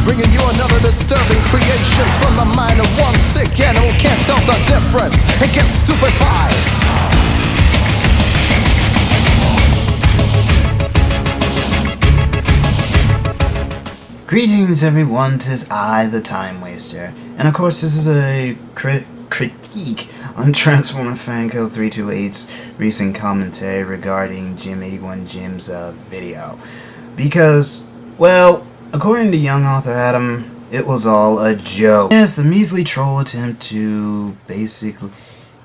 bringing you another disturbing creation from the mind of one sick animal can't tell the difference and gets stupefied. Greetings everyone, 'tis I, the Time Waster, and of course this is a critique on Transformer Fanco 328's recent commentary regarding Jim81 Jim's video. Because, well, according to young author Adam, it was all a joke. Yes, a measly troll attempt to basically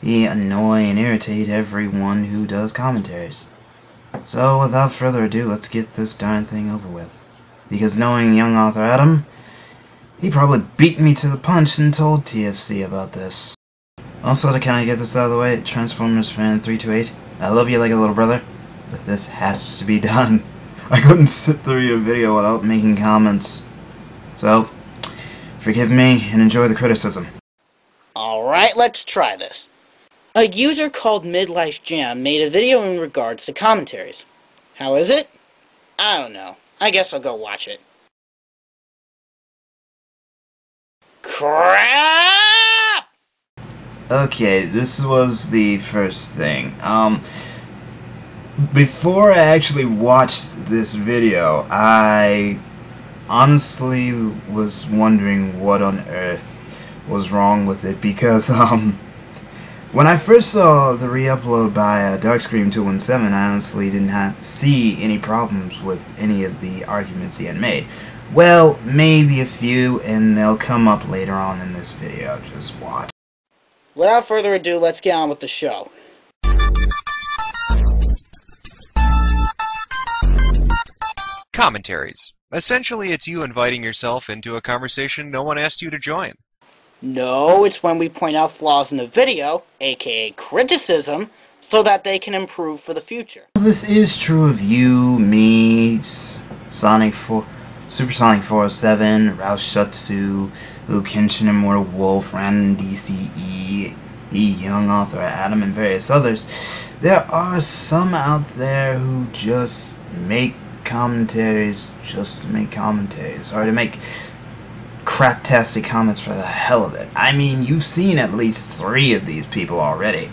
annoy and irritate everyone who does commentaries. So without further ado, let's get this darn thing over with. Because knowing young author Adam, he probably beat me to the punch and told TFC about this. Also, can I get this out of the way? Transformers fan 328, I love you like a little brother, but this has to be done. I couldn't sit through your video without making comments. So, forgive me and enjoy the criticism. Alright, let's try this. A user called Midlife Jam made a video in regards to commentaries. How is it? I don't know. I guess I'll go watch it. Crap! Okay, this was the first thing. Before I actually watched this video, I honestly was wondering what on earth was wrong with it, because, when I first saw the re-upload by Darkscream217, I honestly didn't see any problems with any of the arguments he had made. Well, maybe a few, and they'll come up later on in this video. Just watch. Without further ado, let's get on with the show. Commentaries. Essentially, it's you inviting yourself into a conversation no one asked you to join. No, it's when we point out flaws in the video, aka criticism, so that they can improve for the future. This is true of you, me, Supersonic 407, Raushutsu, Kenshin Immortal Wolf, Random DCE, young author Adam, and various others. There are some out there who just make commentaries just to make commentaries, or to make craptastic comments for the hell of it. I mean, you've seen at least 3 of these people already.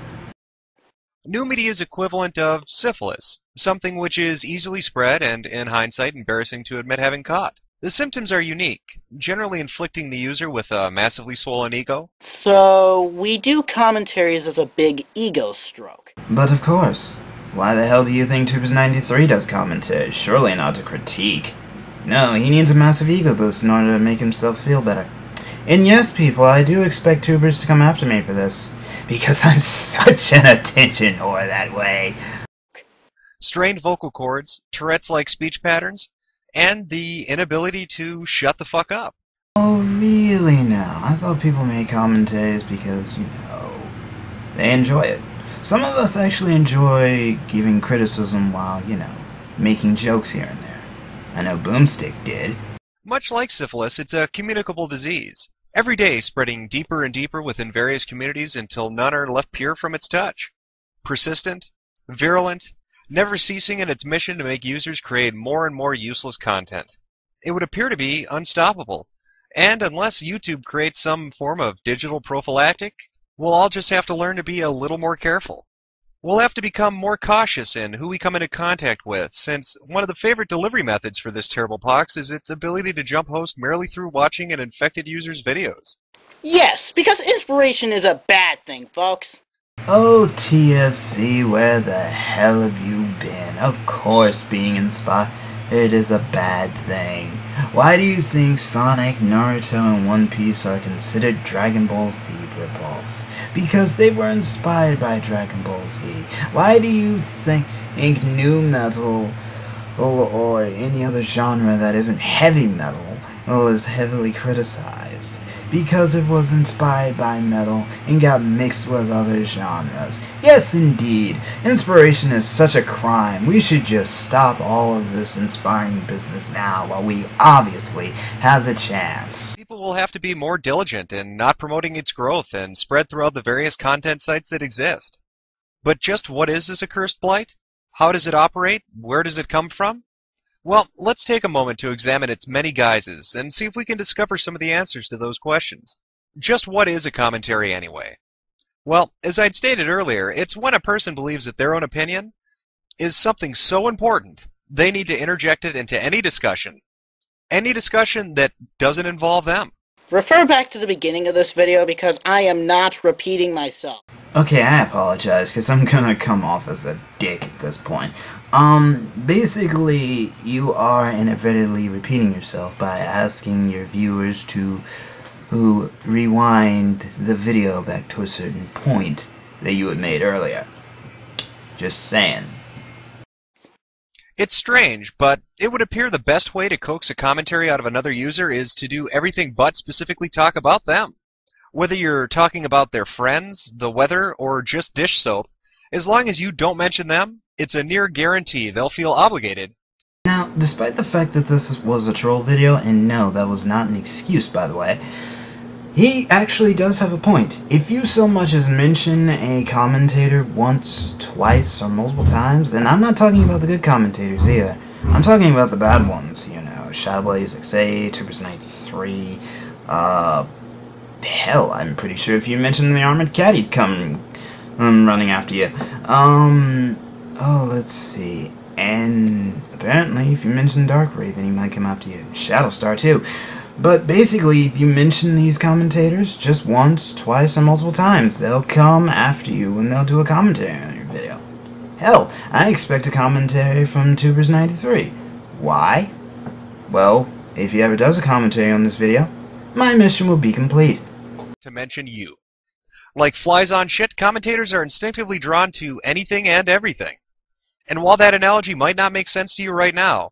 New media's equivalent of syphilis, something which is easily spread and, in hindsight, embarrassing to admit having caught. The symptoms are unique, generally inflicting the user with a massively swollen ego. So, we do commentaries as a big ego stroke. But of course, why the hell do you think Tubers93 does commentaries? Surely not to critique. No, he needs a massive ego boost in order to make himself feel better. And yes, people, I do expect tubers to come after me for this, because I'm such an attention whore that way. Strained vocal cords, Tourette's-like speech patterns, and the inability to shut the fuck up. Oh, really now? I thought people made commentaries because, you know, they enjoy it. Some of us actually enjoy giving criticism while, you know, making jokes here and there. I know Boomstick did. Much like syphilis, it's a communicable disease, every day spreading deeper and deeper within various communities until none are left pure from its touch. Persistent, virulent, never ceasing in its mission to make users create more and more useless content. It would appear to be unstoppable, and unless YouTube creates some form of digital prophylactic, we'll all just have to learn to be a little more careful. We'll have to become more cautious in who we come into contact with, since one of the favorite delivery methods for this terrible pox is its ability to jump host merely through watching an infected user's videos. Yes, because inspiration is a bad thing, folks. Oh, TFC, where the hell have you been? Of course being inspired is a bad thing. Why do you think Sonic, Naruto, and One Piece are considered Dragon Ball Z ripoffs? Because they were inspired by Dragon Ball Z. Why do you think new metal or any other genre that isn't heavy metal is heavily criticized? Because it was inspired by metal and got mixed with other genres. Yes, indeed. Inspiration is such a crime. We should just stop all of this inspiring business now while we obviously have the chance. People will have to be more diligent in not promoting its growth and spread throughout the various content sites that exist. But just what is this accursed blight? How does it operate? Where does it come from? Well, let's take a moment to examine its many guises and see if we can discover some of the answers to those questions. Just what is a commentary anyway? Well, as I'd stated earlier, it's when a person believes that their own opinion is something so important, they need to interject it into any discussion that doesn't involve them. Refer back to the beginning of this video because I am not repeating myself. Okay, I apologize, because I'm gonna come off as a dick at this point. Basically, you are inadvertently repeating yourself by asking your viewers to rewind the video back to a certain point that you had made earlier. Just saying. It's strange, but it would appear the best way to coax a commentary out of another user is to do everything but specifically talk about them. Whether you're talking about their friends, the weather, or just dish soap, as long as you don't mention them, it's a near guarantee they'll feel obligated. Now, despite the fact that this was a troll video, and no, that was not an excuse, by the way, he actually does have a point. If you so much as mention a commentator once, twice, or multiple times, then I'm not talking about the good commentators either. I'm talking about the bad ones, you know, Shadowblaze XA, Troopers93, hell, I'm pretty sure if you mentioned the Armored Cat, he'd come running after you. Oh, let's see. And apparently, if you mention Dark Raven, he might come after you. Shadowstar, too. But basically, if you mention these commentators just once, twice, or multiple times, they'll come after you and they'll do a commentary on your video. Hell, I expect a commentary from Tubers93. Why? Well, if he ever does a commentary on this video, my mission will be complete. To mention you. Like flies on shit, commentators are instinctively drawn to anything and everything. And while that analogy might not make sense to you right now,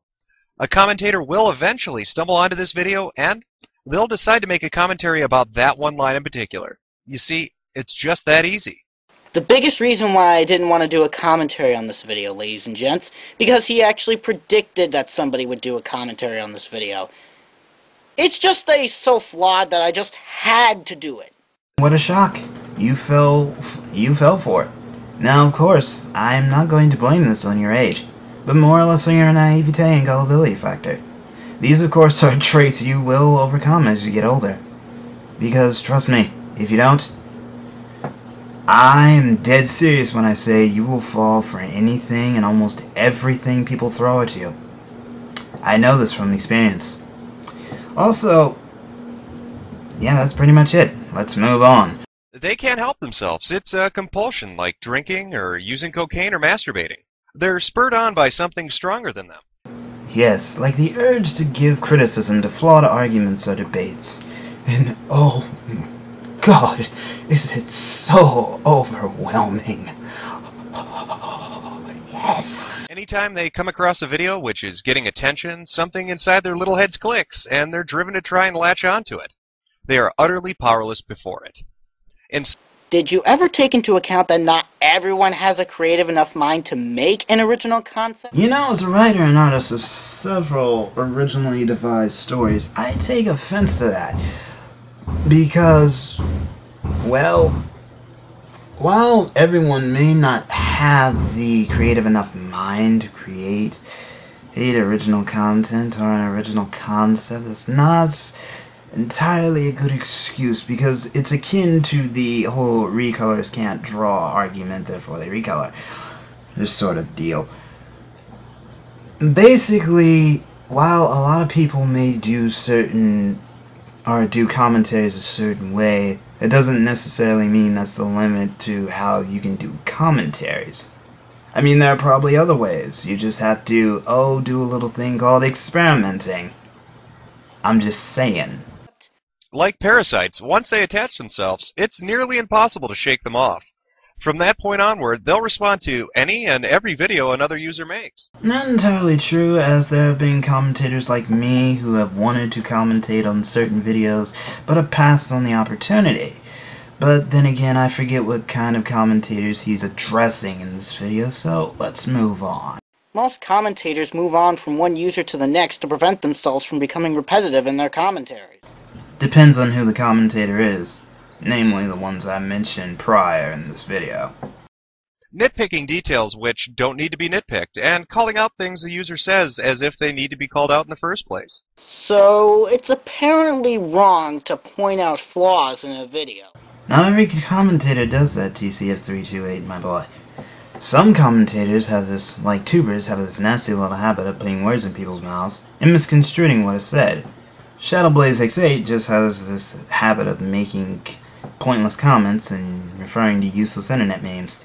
a commentator will eventually stumble onto this video and they'll decide to make a commentary about that one line in particular. You see, it's just that easy. The biggest reason why I didn't want to do a commentary on this video, ladies and gents, because he actually predicted that somebody would do a commentary on this video. It's just that he's so flawed that I just had to do it. What a shock. You fell for it. Now, of course, I'm not going to blame this on your age, but more or less on your naivete and gullibility factor. These, of course, are traits you will overcome as you get older. Because, trust me, if you don't, I'm dead serious when I say you will fall for anything and almost everything people throw at you. I know this from experience. Also, yeah, that's pretty much it. Let's move on. They can't help themselves. It's a compulsion, like drinking or using cocaine or masturbating. They're spurred on by something stronger than them. Yes, like the urge to give criticism to flawed arguments or debates. And oh, God, is it so overwhelming. Yes. Anytime they come across a video which is getting attention, something inside their little heads clicks, and they're driven to try and latch onto it. They are utterly powerless before it. Did you ever take into account that not everyone has a creative enough mind to make an original concept? You know, as a writer and artist of several originally devised stories, I take offense to that. Because, well, while everyone may not have the creative enough mind to create original content or an original concept, that's not entirely a good excuse, because it's akin to the whole recolors can't draw argument, therefore they recolor. This sort of deal. Basically, while a lot of people may do commentaries a certain way, it doesn't necessarily mean that's the limit to how you can do commentaries. I mean, there are probably other ways. You just have to, do a little thing called experimenting. I'm just saying. Like parasites, once they attach themselves, it's nearly impossible to shake them off. From that point onward, they'll respond to any and every video another user makes. Not entirely true, as there have been commentators like me who have wanted to commentate on certain videos, but have passed on the opportunity. But then again, I forget what kind of commentators he's addressing in this video, so let's move on. Most commentators move on from one user to the next to prevent themselves from becoming repetitive in their commentaries. Depends on who the commentator is, namely the ones I mentioned prior in this video. nitpicking details which don't need to be nitpicked, and calling out things the user says as if they need to be called out in the first place. So, it's apparently wrong to point out flaws in a video. Not every commentator does that, TCF328, my boy. Some commentators have this, like tubers, have this nasty little habit of putting words in people's mouths and misconstruing what is said. ShadowBlazeX8 just has this habit of making pointless comments and referring to useless internet memes.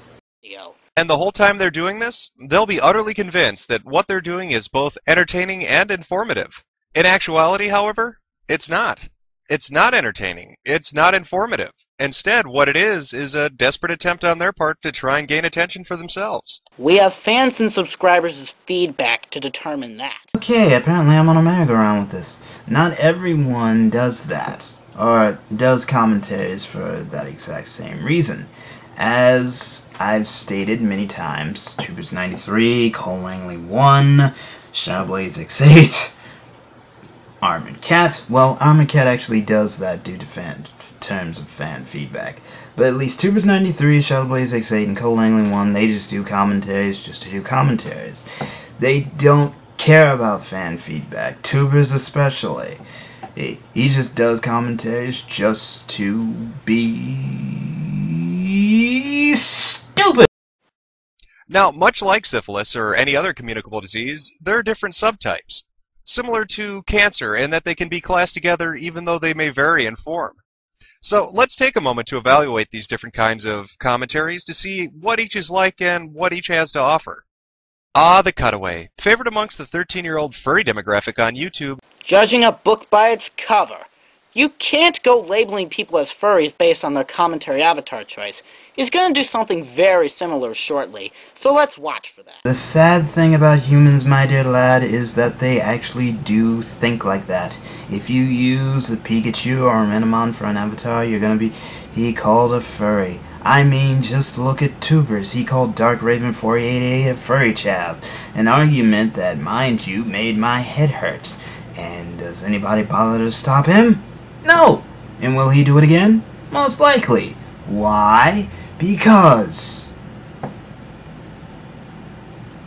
And the whole time they're doing this, they'll be utterly convinced that what they're doing is both entertaining and informative. In actuality, however, it's not. It's not entertaining. It's not informative. Instead, what it is a desperate attempt on their part to try and gain attention for themselves. We have fans and subscribers' feedback to determine that. Okay, apparently I'm on a merry-go-round with this. Not everyone does that, or does commentaries for that exact same reason. As I've stated many times, Tubers93, Cole Langley 1, ShadowBlazeX8, Armored Cat. Well, Armored Cat actually does that due to terms of fan feedback. But at least Tubers93, ShadowBlazeX8, and Cole Langley 1, they just do commentaries just to do commentaries. They don't care about fan feedback. Tubers especially. He just does commentaries just to be stupid. Now, much like syphilis or any other communicable disease, there are different subtypes, similar to cancer in that they can be classed together even though they may vary in form. So let's take a moment to evaluate these different kinds of commentaries to see what each is like and what each has to offer. Ah, the cutaway, favorite amongst the 13-year-old furry demographic on YouTube. Judging a book by its cover. You can't go labeling people as furries based on their commentary avatar choice. He's going to do something very similar shortly, so let's watch for that. The sad thing about humans, my dear lad, is that they actually do think like that. If you use a Pikachu or a Minimon for an avatar, you're going to he called a furry. I mean, just look at Tubers. He called Dark Raven 488 a furry chap. An argument that, mind you, made my head hurt. And does anybody bother to stop him? No! And will he do it again? Most likely. Why? Because.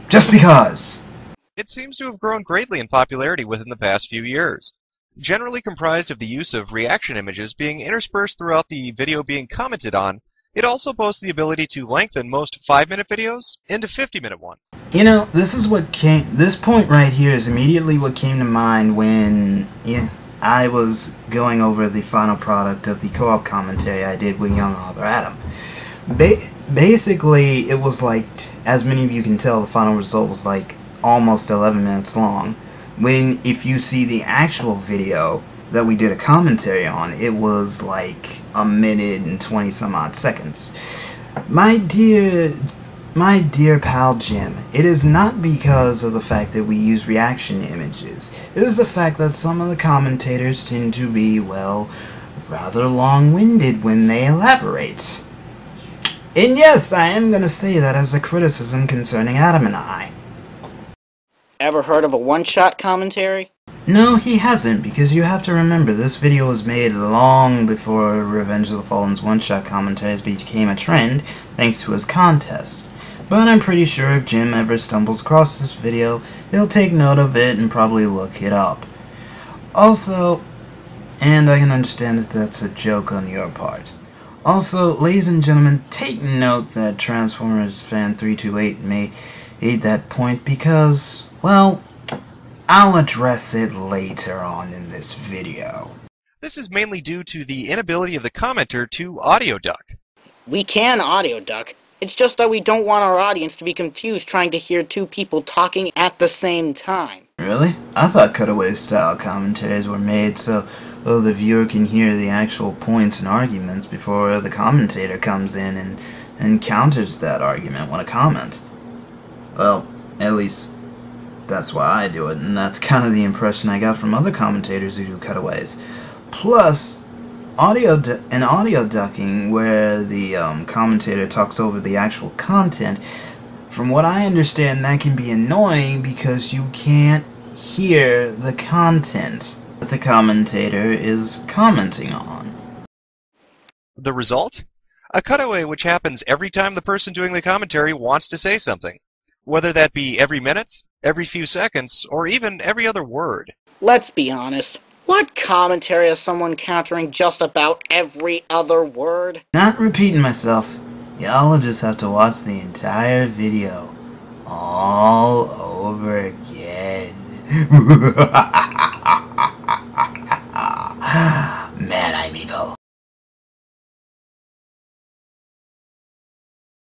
Just because. It seems to have grown greatly in popularity within the past few years. Generally comprised of the use of reaction images being interspersed throughout the video being commented on, it also boasts the ability to lengthen most 5-minute videos into 50-minute ones. You know, this point right here is immediately what came to mind when I was going over the final product of the co-op commentary I did with young author Adam. Basically, it was like, as many of you can tell, the final result was like almost 11 minutes long. When, if you see the actual video that we did a commentary on, it was like a minute and 20 some odd seconds. My dear pal Jim, it is not because of the fact that we use reaction images. It is the fact that some of the commentators tend to be, well, rather long-winded when they elaborate. And yes, I am going to say that as a criticism concerning Adam and I. Ever heard of a one-shot commentary? No, he hasn't, because you have to remember, this video was made long before Revenge of the Fallen's one-shot commentaries became a trend, thanks to his contest. But I'm pretty sure if Jim ever stumbles across this video, he'll take note of it and probably look it up. Also, and I can understand if that's a joke on your part. Also, ladies and gentlemen, take note that Transformers Fan 328 made that point because, well, I'll address it later on in this video. This is mainly due to the inability of the commenter to audio duck. We can audio duck. It's just that we don't want our audience to be confused trying to hear two people talking at the same time. Really? I thought cutaway-style commentaries were made so the viewer can hear the actual points and arguments before the commentator comes in and counters that argument when a comment. Well, at least that's why I do it, and that's kind of the impression I got from other commentators who do cutaways. Plus, audio ducking, where the commentator talks over the actual content, from what I understand, that can be annoying because you can't hear the content that the commentator is commenting on. The result? A cutaway which happens every time the person doing the commentary wants to say something, whether that be every minute, every few seconds, or even every other word. Let's be honest. What commentary is someone countering just about every other word? Not repeating myself, y'all will just have to watch the entire video all over again.